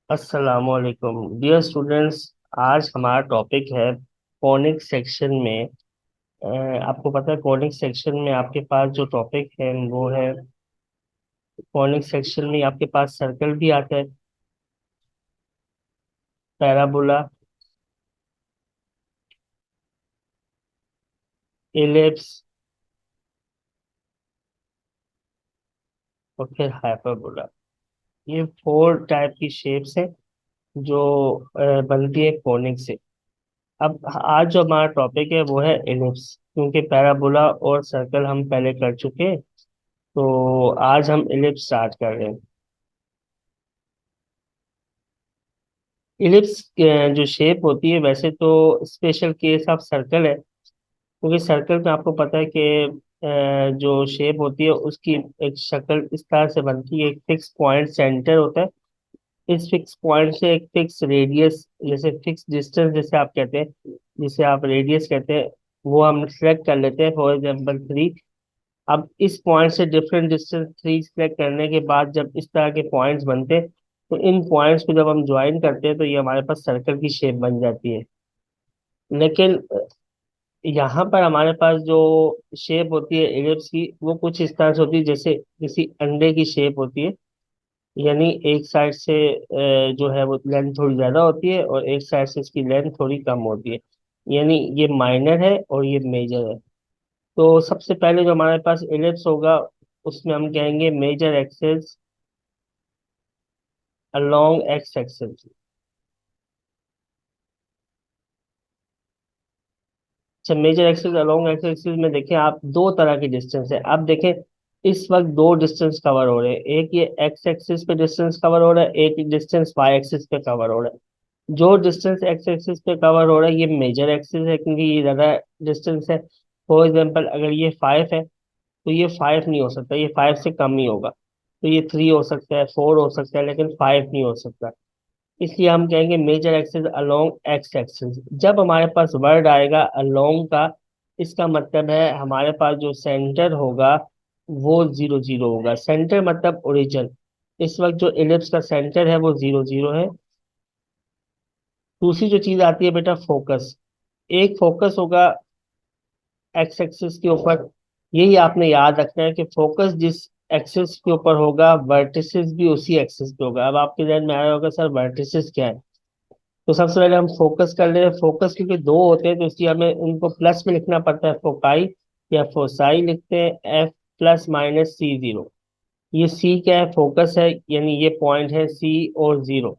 अस्सलामुअलैकुम dear students. आज हमारा टॉपिक है फोनिक सेक्शन में। आपको पता है फोनिक सेक्शन में आपके पास जो टॉपिक है वो है फोनिक सेक्शन में आपके पास सर्कल भी आता है, पैराबोला, एलिप्स और फिर हाइपरबोला। ये फोर टाइप की शेप्स हैं जो बनती है फोनिक से। अब आज जो हमारा टॉपिक है वो है एलिप्स, क्योंकि पैराबोला और सर्कल हम पहले कर चुके हैं। तो आज हम एलिप्स स्टार्ट कर रहे हैं। इलिप्स जो शेप होती है वैसे तो स्पेशल केस ऑफ सर्कल है, क्योंकि सर्कल में आपको पता है कि जो शेप होती है उसकी एक शक्ल इस तरह से बनती है। एक फिक्स पॉइंट सेंटर होता है। इस फिक्स पॉइंट से एक फिक्स रेडियस, जैसे फिक्स डिस्टेंस जैसे आप कहते हैं, जिसे आप रेडियस कहते हैं, वो हम सिलेक्ट कर लेते हैं। For example 3। अब इस पॉइंट से डिफरेंट डिस्टेंस 3 सिलेक्ट करने के बाद जब इस तरह के पॉइंट्स बनते हैं, तो इन पॉइंट्स को जब हम ज्वाइन करते हैं तो ये हमारे पास सर्कल की शेप बन जाती है। लेकिन यहाँ पर हमारे पास जो शेप होती है एलिप्स की, वो कुछ इस तरह से होती है जैसे किसी अंडे की शेप होती है। यानी एक साइड से जो है वो लेंथ थोड़ी ज्यादा होती है और एक साइड से इसकी लेंथ थोड़ी कम होती है। यानी ये माइनर है और ये मेजर है। तो सबसे पहले जो हमारे पास एलिप्स होगा उसमें हम कहेंगे major axis along X axis. अच्छा, major axis along X axis में देखें आप, दो तरह की डिस्टेंस है। अब देखें इस वक्त दो डिस्टेंस कवर हो रहे हैं। एक ये एक्स एक्सिस पे डिस्टेंस कवर हो रहा है, एक डिस्टेंस वाई एक्सिस पे कवर हो रहा है। जो डिस्टेंस एक्स एक्सिस पे कवर हो रहा है ये मेजर एक्सिस है, क्योंकि ये ज्यादा डिस्टेंस है। फॉर एग्जाम्पल अगर ये 5 है तो ये 5 नहीं हो सकता, ये 5 से कम ही होगा। तो ये 3 हो सकता है, 4 हो सकता है, लेकिन 5 नहीं हो सकता। इसलिए हम कहेंगे major axis along X axis. जब हमारे पास वर्ड आएगा अलोंग का, इसका मतलब है हमारे पास जो सेंटर होगा वो 0 0 होगा। सेंटर मतलब ओरिजिन। इस वक्त जो इलिप्स का सेंटर है वो 0 0 है। दूसरी जो चीज आती है बेटा फोकस। एक फोकस होगा एक्स एक्सिस के ऊपर। यही आपने याद रखना है कि फोकस जिस एक्सिस के ऊपर होगा वर्टिसेस भी उसी एक्सिस पे होगा। अब आपके ध्यान में आया होगा सर वर्टिसेस क्या है। तो सबसे पहले हम फोकस कर ले रहे हैं। फोकस क्योंकि दो होते हैं तो इसलिए हमें उनको प्लस में लिखना पड़ता है। फोकाई या फोसाई लिखते हैं, F ± C0। ये सी क्या है, फोकस है, यानी ये पॉइंट है सी और 0।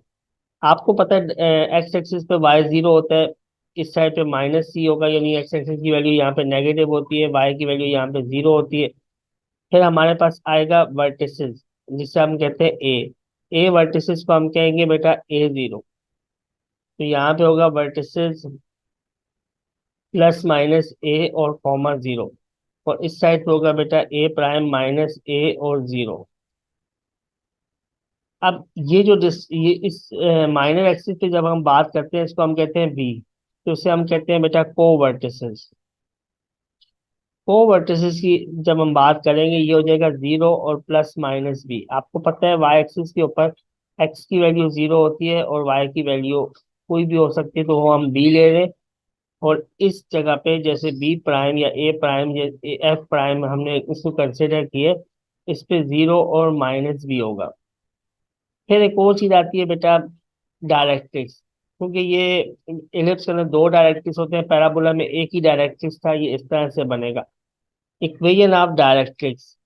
आपको पता है एक्स एक्सिस पे y 0 होता है, इस साइड पे -C होगा, यानी एक्स एक्सिस की वैल्यू यहाँ पे नेगेटिव होती है, y की वैल्यू यहाँ पे 0 होती है। फिर हमारे पास आएगा वर्टिसेस, जिसे हम कहते हैं ए वर्टिसेस को हम कहेंगे बेटा A 0। तो यहाँ पे होगा वर्टिसेस ± A और कॉमा 0। और इस साइड पे होगा बेटा A' - A और 0। अब ये जो ये इस माइनर एक्सिस पे जब हम बात करते हैं इसको हम कहते हैं बी। तो इसे हम कहते हैं बेटा को वर्टिसेस। को वर्टिसेस की जब हम बात करेंगे ये हो जाएगा 0 और ±B। आपको पता है वाई एक्सिस के ऊपर एक्स की वैल्यू 0 होती है और वाई की वैल्यू कोई भी हो सकती है, तो वो हम बी ले रहे हैं। और इस जगह पे जैसे बी प्राइम या ए प्राइम या एफ प्राइम हमने इसको कंसिडर किए, इस पे 0 और -B होगा। फिर एक और चीज आती है बेटा डायरेक्ट्रिक्स। क्योंकि ये इलिप्स के अंदर दो डायरेक्ट्रिक्स होते हैं, पैराबोला में एक ही डायरेक्ट्रिक्स था, ये इस तरह से बनेगा इक्वेशन ऑफ डायरेक्ट्रिक्स।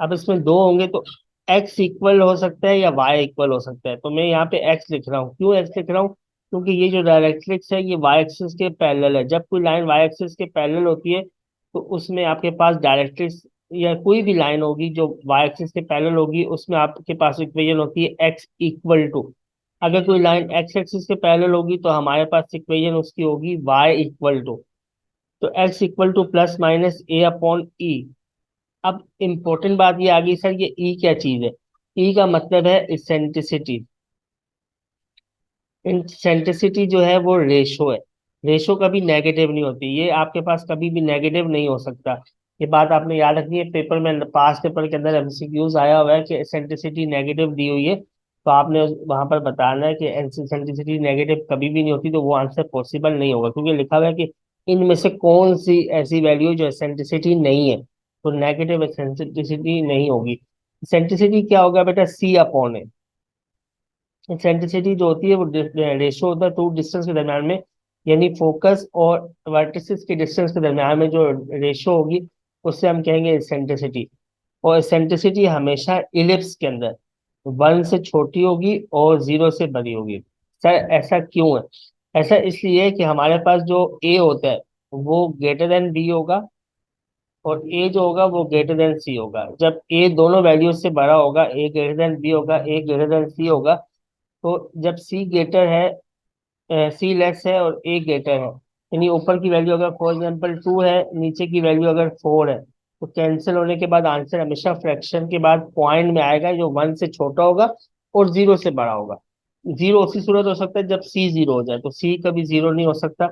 अब इसमें दो होंगे तो एक्स इक्वल हो सकता है या वाई इक्वल हो सकता है। तो मैं यहाँ पे एक्स लिख रहा हूँ। क्यों एक्स लिख रहा हूँ? क्योंकि ये जो डायरेक्ट्रिक्स है ये वाई एक्सिस के पैरेलल है। जब कोई लाइन वाई एक्सिस के पैरेलल होती है तो उसमें आपके पास डायरेक्ट्रिक्स या कोई भी लाइन होगी जो वाई एक्सिस के पैरेलल होगी, उसमें आपके पास इक्वेशन होती है एक्स इक्वल टू। अगर कोई लाइन एक्स एक्सिस के पैरेलल होगी तो हमारे पास इक्वेशन उसकी होगी वाई इक्वल टू। तो एक्स इक्वल टू ±A/E। अब इम्पोर्टेंट बात ये आ गई सर, ये ई क्या चीज है? ई का मतलब है इसेंट्रिसिटी। इसेंट्रिसिटी जो है वो रेशो है। रेशो कभी नेगेटिव नहीं होती, ये आपके पास कभी भी नेगेटिव नहीं हो सकता। ये बात आपने याद रखनी है, पेपर में पास पेपर के अंदर एमसीक्यूज आया हुआ है कि एसेंट्रिसिटी नेगेटिव दी हुई है, तो आपने वहां पर बताना है कि एसेंट्रिसिटी नेगेटिव कभी भी नहीं होती, तो वो आंसर पॉसिबल नहीं होगा, क्योंकि लिखा हुआ है कि इनमें से कौन सी ऐसी वैल्यू जो एसेंट्रिसिटी नहीं है, तो नेगेटिव एसेंट्रिसिटी नहीं होगी। एसेंट्रिसिटी क्या होगा बेटा, सी अपॉन है। एसेंट्रिसिटी जो होती है वो रेशो होता है टू डिस्टेंस के दरम्यान में, यानी फोकस और वर्टिसेस के डिस्टेंस के दरम्यान में जो रेशो होगी उससे हम कहेंगे एसेंट्रिसिटी। और एसेंट्रिसिटी हमेशा इलिप्स के अंदर वन से छोटी होगी और जीरो से बड़ी होगी। सर ऐसा क्यों है? ऐसा इसलिए है कि हमारे पास जो ए होता है वो ग्रेटर देन बी होगा, और ए जो होगा वो ग्रेटर देन सी होगा। जब ए दोनों वैल्यूज से बड़ा होगा, ए ग्रेटर देन बी होगा, ए ग्रेटर देन सी होगा, तो जब सी ग्रेटर है, सी लेस है और ए ग्रेटर है, यानी ऊपर की वैल्यू अगर फॉर एग्जाम्पल 2 है, नीचे की वैल्यू अगर 4 है, तो कैंसिल होने के बाद आंसर हमेशा फ्रैक्शन के बाद पॉइंट में आएगा जो वन से छोटा होगा और जीरो से बड़ा होगा। जीरो उसी सूरत हो सकता है जब सी जीरो हो जाए, तो सी कभी जीरो नहीं हो सकता,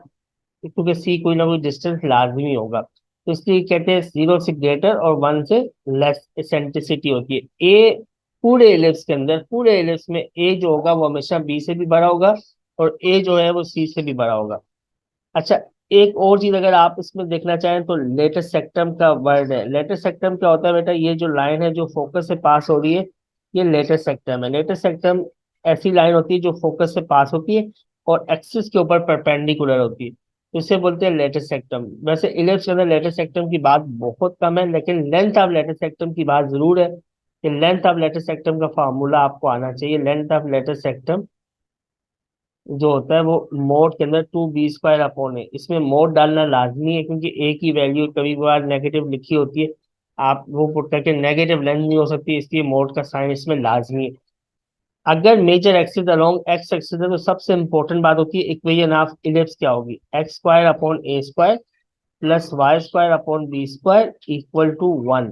क्योंकि सी कोई ना कोई डिस्टेंस लाजमी होगा, तो इसलिए कहते हैं जीरो से ग्रेटर और वन से लेस एसेंट्रिसिटी होती है। ए पूरे एलिप्स के अंदर, पूरे एलिप्स में ए जो होगा वो हमेशा बी से भी बड़ा होगा, और ए जो है वो सी से भी बड़ा होगा। अच्छा, एक और चीज अगर आप इसमें देखना चाहें तो लेटेस्ट सेक्टम का वर्ड है। लेटेस्ट सेक्टम क्या होता है बेटा, ये जो लाइन है जो फोकस से पास हो रही है, ये लेटेस्ट सेक्टम है। लेटेस्ट सेक्टम ऐसी लाइन होती है जो फोकस से पास होती है और एक्सिस के ऊपर परपेंडिकुलर होती है, तो इसे बोलते हैं लेटेस्ट सेक्टम। वैसे इलिप्स के अंदर लेटेस्ट सेक्टम की बात बहुत कम है, लेकिन लेंथ ऑफ लेटेस्ट सेक्टम की बात जरूर है कि लेंथ ऑफ लेटेस्ट सेक्टम का फार्मूला आपको आना चाहिए। लेंथ ऑफ लेटेस्ट सेक्टम जो होता है वो मोड के अंदर 2b² अपॉन है, इसमें मोड डालना लाजमी है, क्योंकि ए की वैल्यू कभी कभार नेगेटिव लिखी होती है, आप वो पुट करके नेगेटिव लेंथ नहीं हो सकती, इसलिए मोड का साइन इसमें लाजमी है। अगर major axis along X axis है तो सबसे इंपॉर्टेंट बात होती है इक्वेशन ऑफ इलिप्स क्या होगी, x² upon a² plus y² upon b² equal to 1।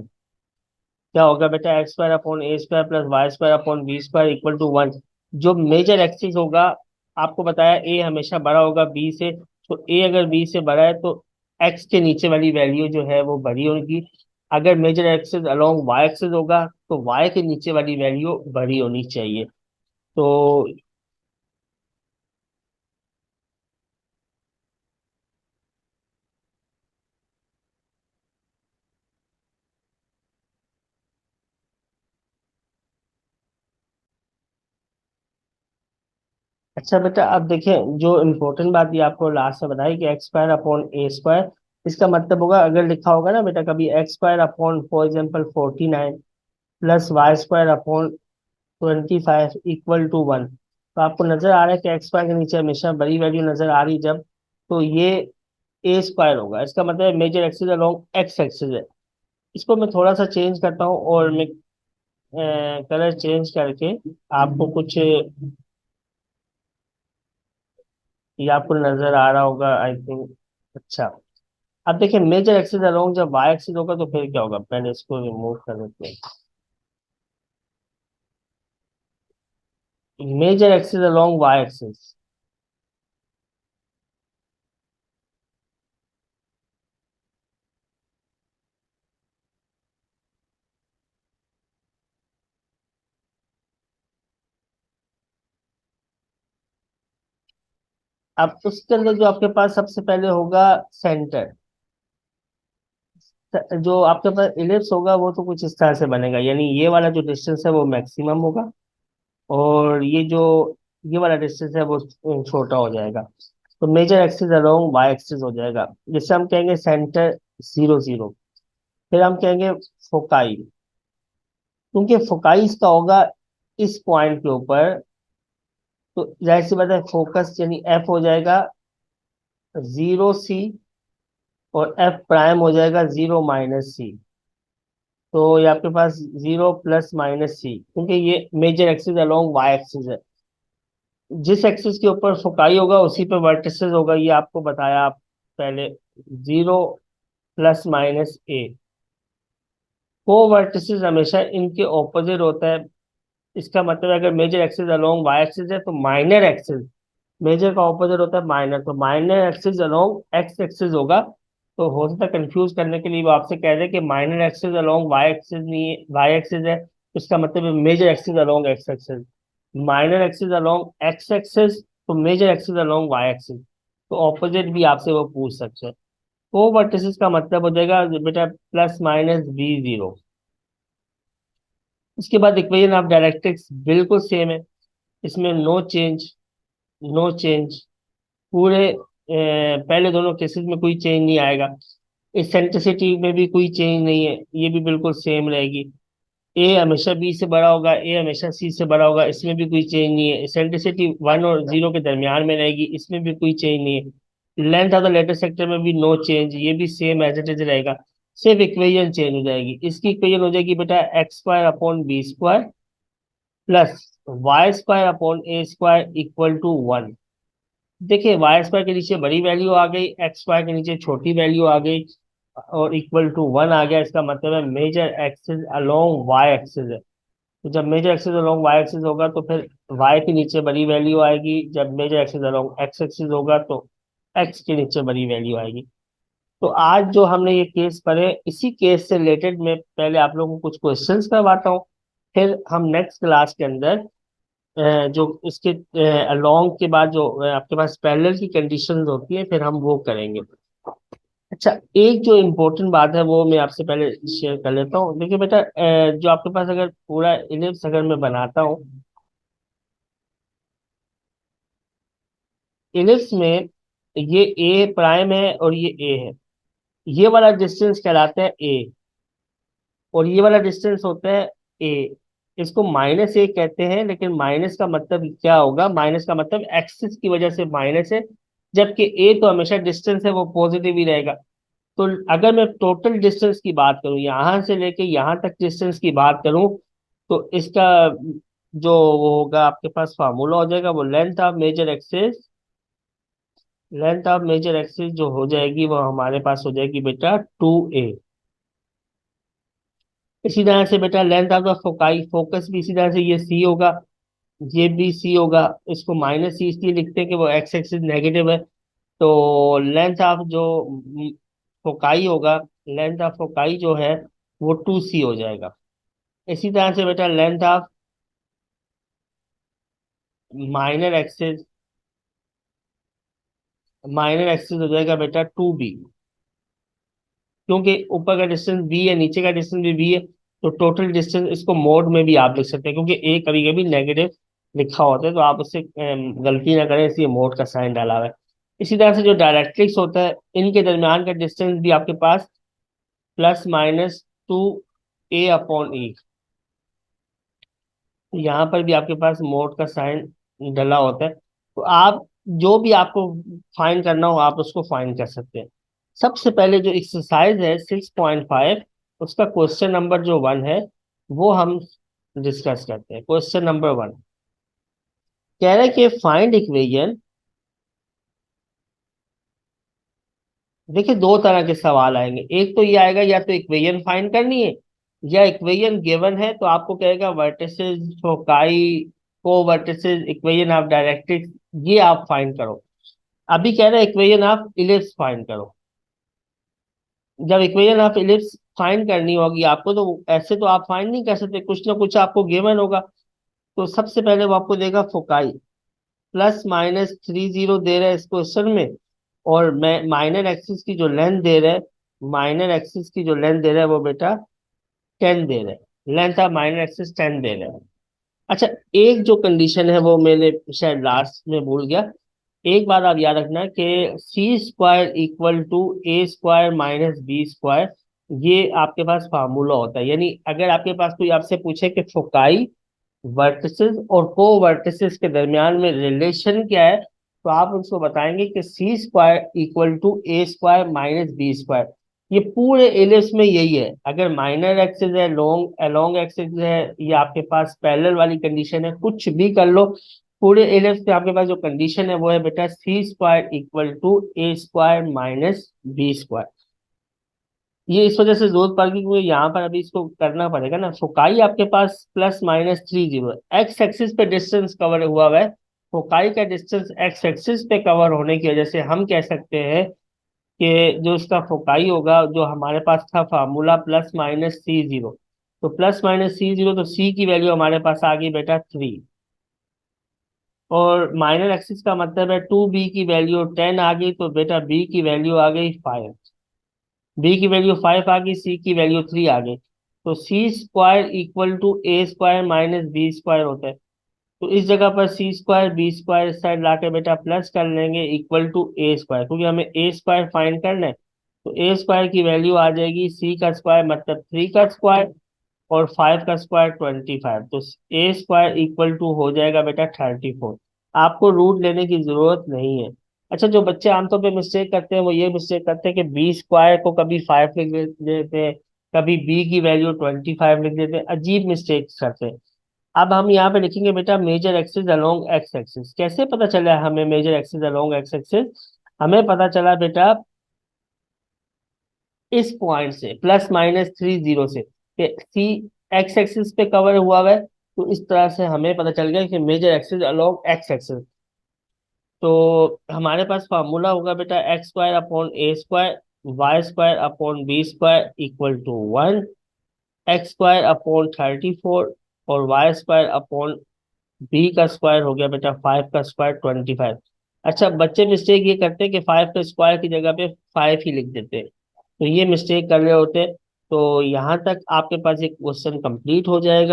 क्या होगा बेटा, x² upon a² plus y² upon b² equal to 1। जो मेजर एक्सिस होगा, आपको बताया ए हमेशा बड़ा होगा बी से, तो ए अगर बी से बड़ा है तो एक्स के नीचे वाली वैल्यू जो है वो बड़ी होगी। अगर major axis along Y axis होगा तो वाई के नीचे वाली वैल्यू बड़ी होनी चाहिए। तो अच्छा बेटा, अब देखें जो इम्पोर्टेंट बात ये आपको लास्ट में बताई कि x² अपॉन a², इसका मतलब होगा अगर लिखा होगा ना बेटा कभी x² upon for example 49 plus y² upon 25 equal to 1, तो आपको नजर आ रहा है कि x² के नीचे हमेशा बड़ी वैल्यू नजर आ रही जब, तो ये a² होगा। इसका मतलब major axis along X axis है। इसको मैं थोड़ा सा चेंज करता हूँ और मैं कलर चेंज करके आपको कुछ, ये आपको नजर आ रहा होगा आई थिंक। अच्छा, अब देखिए मेजर एक्सिस अलोंग जब वाई एक्सिस होगा तो फिर क्या होगा, पहले इसको रिमूव कर देते हैं। Major axis along Y axis, अब उसके अंदर जो आपके पास सबसे पहले होगा सेंटर, जो आपके पास इलिप्स होगा वो तो कुछ इस तरह से बनेगा, यानी ये वाला जो डिस्टेंस है वो मैक्सिमम होगा, और ये जो ये वाला डिस्टेंस है वो छोटा हो जाएगा, तो major axis along Y axis हो जाएगा, जिससे हम कहेंगे सेंटर 0 0। फिर हम कहेंगे फोकाई, क्योंकि फोकाई इसका होगा इस पॉइंट के ऊपर, तो जाहिर सी बात है फोकस यानी एफ हो जाएगा 0 C, और एफ प्राइम हो जाएगा 0 - C। तो ये आपके पास 0 + - C, क्योंकि ये major axis along Y axis है। जिस एक्सिस के ऊपर फोकाई होगा उसी पे वर्टिसेस होगा, ये आपको बताया आप पहले। 0 ± A, को वर्टिसेस हमेशा इनके ऑपोजिट होता है। इसका मतलब है अगर major axis along Y axis है तो माइनर एक्सिस, मेजर का ऑपोजिट होता है माइनर, तो minor axis along X axis होगा, तो हो सकता है कंफ्यूज करने के लिए वो आपसे कह रहे हैं कि minor axis along Y axis नहीं है, वाई एक्सिस है, इसका मतलब है major axis along X axis. Minor axis along X axis, तो major axis along Y axis. तो ऑपोजिट भी आपसे वो पूछ सकते हैं। को वर्टिसेस का मतलब हो जाएगा बेटा प्लस माइनस बी जीरो। उसके बाद इक्वेशन ऑफ डायरेक्ट्रिक्स बिल्कुल सेम है, इसमें नो चेंज, नो चेंज। पूरे पहले दोनों केसेस में कोई चेंज नहीं आएगा। इसेंट्रिसिटी में भी कोई चेंज नहीं है, ये भी बिल्कुल सेम रहेगी। ए हमेशा बी से बड़ा होगा, ए हमेशा सी से बड़ा होगा, इसमें भी कोई चेंज नहीं है। इसेंट्रिसिटी 1 और 0 के दरमियान में रहेगी, इसमें भी कोई चेंज नहीं है। Length of the letter sector में भी नो चेंज, ये भी सेम एज इट इज रहेगा। सिर्फ इक्वेशन चेंज हो जाएगी। इसकी इक्वेशन हो जाएगी बेटा X square upon B square plus Y square upon A square equal to 1। देखिए वाई स्क्वायर के नीचे बड़ी वैल्यू आ गई, एक्स स्क्वायर के नीचे छोटी वैल्यू आ गई, और इक्वल टू 1 आ गया। इसका मतलब है major axis along Y axis है। तो जब major axis along Y axis होगा तो फिर वाई के नीचे बड़ी वैल्यू आएगी, जब major axis along X axis होगा तो एक्स के नीचे बड़ी वैल्यू आएगी। तो आज जो हमने ये केस पढ़े, इसी केस से रिलेटेड मैं पहले आप लोगों को कुछ क्वेश्चंस करवाता हूँ, फिर हम नेक्स्ट क्लास के अंदर जो इसके अलोंग के बाद जो आपके पास पैरेलल की कंडीशंस होती है, फिर हम वो करेंगे। अच्छा, एक जो इम्पोर्टेंट बात है वो मैं आपसे पहले शेयर कर लेता हूँ। देखिए बेटा, जो आपके पास अगर पूरा इलिप्स अगर मैं बनाता हूँ, इलिप्स में ये ए प्राइम है और ये ए है, ये वाला डिस्टेंस कहलाता है ए, और ये वाला डिस्टेंस होता है ए। इसको माइनस ए कहते हैं, लेकिन माइनस का मतलब क्या होगा, माइनस का मतलब एक्सिस की वजह से माइनस है, जबकि ए तो हमेशा डिस्टेंस है वो पॉजिटिव ही रहेगा। तो अगर मैं टोटल डिस्टेंस की बात करूं, यहां से लेके यहां तक डिस्टेंस की बात करूं, तो इसका जो वो होगा आपके पास फार्मूला हो जाएगा, वो length of major axis, length of major axis जो हो जाएगी वो हमारे पास हो जाएगी बेटा 2a। इसी तरह से बेटा length of the foci, focus भी इसी तरह से ये सी होगा, ये भी सी होगा। इसको माइनस सी इसलिए लिखते हैं कि वो एक्स एक्सिस नेगेटिव है। तो लेंथ ऑफ जो फोकाई होगा, लेंथ ऑफ फोकाई जो है वो 2c हो जाएगा। इसी तरह से बेटा length of minor axis, minor axis हो जाएगा बेटा 2b, क्योंकि ऊपर का डिस्टेंस b है, नीचे का डिस्टेंस भी b है। तो टोटल डिस्टेंस, इसको मोड में भी आप लिख सकते हैं, क्योंकि a कभी कभी नेगेटिव लिखा होता है, तो आप उससे गलती ना करें, इसलिए मोड का साइन डाला हुआ है। इसी तरह से जो डायरेक्ट्रिक्स होता है, इनके दरमियान का डिस्टेंस भी आपके पास प्लस माइनस 2a/e। यहाँ पर भी आपके पास मोड का साइन डला होता है। तो आप जो भी आपको फाइंड करना हो आप उसको फाइंड कर सकते हैं। सबसे पहले जो एक्सरसाइज है 6.5, उसका क्वेश्चन नंबर जो 1 है वो हम डिस्कस करते हैं। क्वेश्चन नंबर 1 कह रहा है कि फाइंड इक्वेशन। देखिए दो तरह के सवाल आएंगे, एक तो ये आएगा या तो इक्वेशन फाइंड करनी है, या इक्वेशन गिवन है तो आपको कहेगा वर्टिसेस फोकाई को वर्टिसेस इक्वेशन ऑफ डायरेक्ट्रिक्स, ये आप फाइंड करो। अभी कह रहे हैं इक्वेशन ऑफ इलिप्स फाइंड करो। जब इक्वेशन ऑफ इलिप्स फाइंड करनी होगी आपको, तो ऐसे तो आप फाइंड नहीं कर सकते, कुछ ना कुछ आपको गिवन होगा। तो सबसे पहले वो आपको देगा फोकाई, +-3 0 दे रहा है इस क्वेश्चन में, और मैं माइनर एक्सिस की जो लेंथ दे रहा है, माइनर एक्सिस की जो लेंथ दे रहा है वो बेटा 10 दे रहा है, लेंथ ऑफ माइनर एक्सिस 10 दे रहा है। अच्छा, एक जो कंडीशन है वो मैंने शायद लास्ट में भूल गया। एक बात आप याद रखना कि C² = A² - B², ये आपके पास फार्मूला होता है। यानी अगर आपके पास कोई आपसे पूछे कि फोकाई, वर्टिसेस और को वर्टिसेस के दरमियान में रिलेशन क्या है, तो आप उसको बताएंगे कि C² = A² - B²। ये पूरे एलिप्स में यही है। अगर माइनर एक्सिस है, लॉन्ग अलोंग एक्सिस है, या आपके पास पैरेलल वाली कंडीशन है, कुछ भी कर लो, पूरे एलिप्स पे आपके पास जो कंडीशन है वो है बेटा C² = A² - B²। ये इस वजह से जरूरत पड़ गई क्योंकि यहाँ पर अभी इसको करना पड़ेगा ना। फोकाई आपके पास +-3 0 एक्स एक्सिस पे डिस्टेंस कवर हुआ हुआ है। फोकाई का डिस्टेंस एक्स एक्सिस पे कवर होने की वजह से हम कह सकते हैं कि जो इसका फोकाई होगा, जो हमारे पास था फार्मूला +-C0, तो +-C0, तो सी की वैल्यू हमारे पास आ गई बेटा 3। और माइनर एक्सिस का मतलब है 2b की वैल्यू 10 आ गई, तो बेटा b की वैल्यू आ गई 5। बी की वैल्यू 5 आ गई, सी की वैल्यू 3 आ गई। तो C² = A² - B² होता है। तो इस जगह पर C², B² इस साइड लाके बेटा प्लस कर लेंगे, =A², क्योंकि हमें A² फाइंड करना है। तो A² की वैल्यू आ जाएगी C² मतलब 3 और 5 25। तो A² हो जाएगा बेटा 34। आपको रूट लेने की जरूरत नहीं है। अच्छा, जो बच्चे आमतौर पे मिस्टेक करते हैं वो ये मिस्टेक करते हैं कि B² को कभी 5 लिख देते हैं, कभी B की वैल्यू 25 लिख देते हैं, अजीब मिस्टेक करते हैं। अब हम यहाँ पे लिखेंगे बेटा major axis along X axis. कैसे पता चला हमें major axis along X axis? हमें पता चला बेटा इस पॉइंट से +-30 से, कि सी एक्स एक्सिस पे कवर हुआ है। तो इस तरह से हमें पता चल गया कि major axis along X axis. तो हमारे पास फार्मूला होगा बेटा x² / A², y² / B² = 1, x² / 34 और y² / B² हो गया बेटा 5² 25। अच्छा, बच्चे मिस्टेक ये करते हैं कि 5 के स्क्वायर की जगह पे 5 ही लिख देते हैं, तो ये मिस्टेक कर रहे होते हैं। तो यहाँ तक आपके पास एक क्वेश्चन कंप्लीट हो जाएगा।